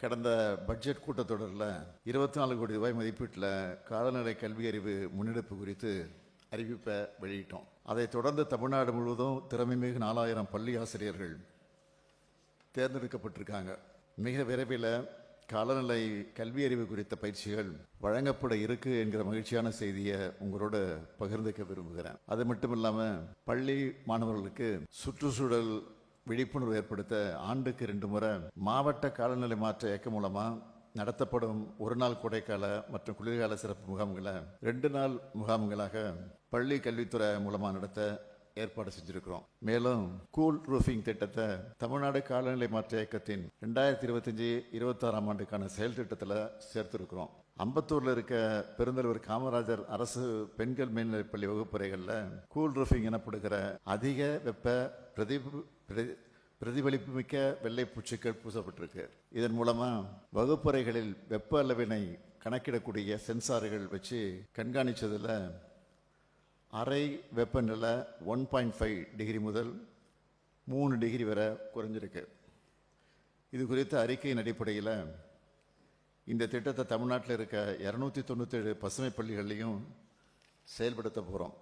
கடந்த பட்ஜெட் கூட்டத்தொடரில் 24 கோடி ரூபாய் மதிப்பீட்டில் காலநிலை கல்வி அறிவு முன்னெடுப்பு குறித்து அறிவிப்பை வெளியிட்டோம். அதைத் தொடர்ந்து தமிழ்நாடு முழுவதும் திறமைமிகு 4000 பள்ளி ஆசிரியர்கள் தேர்ந்தெடுக்கப்பட்டிருக்காங்க. மிக விரைவில் காலநிலை கல்வி அறிவு குறித்த பயிற்சிகள் வழங்கப்பட இருக்கு என்கிற மகிழ்ச்சியான செய்தியை உங்களோட பகிர்ந்துக்க விரும்புகிறேன். அது மட்டும் இல்லாமல் பள்ளி மாணவர்களுக்கு சுற்றுச்சூழல் விழிப்புணர்வு ஏற்படுத்த ஆண்டுக்கு 2 முறை மாவட்ட காலநிலை மாற்ற இயக்கம் மூலமா நடத்தப்படும் ஒரு நாள் கோடைக்கால மற்றும் குளிர்கால சிறப்பு முகாம்களை 2 நாள் முகாம்களாக பள்ளி கல்வித்துறை மூலமா நடத்த ஏற்பாடு செஞ்சிருக்கிறோம். மேலும் கூல் ரூஃபிங் திட்டத்தை தமிழ்நாடு காலநிலை மாற்ற இயக்கத்தின் 2025-26 ஆண்டுக்கான செயல் திட்டத்தில் சேர்த்திருக்கிறோம். அம்பத்தூர்ல இருக்க பெருந்தலைவர் காமராஜர் அரசு பெண்கள் மேல்நிலைப்பள்ளி வகுப்பறைகளில் கூல் ரூஃபிங் எனப்படுகிற அதிக வெப்ப பிரதிபலிப்பு மிக்க வெள்ளை பூச்சிகள் பூசப்பட்டிருக்கு. இதன் மூலமா வகுப்பறைகளில் வெப்ப அளவினை கணக்கிடக்கூடிய சென்சார்கள் வச்சு கண்காணிச்சதுல அறை வெப்பநிலை 1.5 டிகிரி முதல் 3 டிகிரி வரை குறைஞ்சிருக்கு. இது குறித்த அறிக்கையின் அடிப்படையில் இந்த திட்டத்தை தமிழ்நாட்டில் இருக்க 297 பசுமை பள்ளிகள்லையும் செயல்படுத்த போகிறோம்.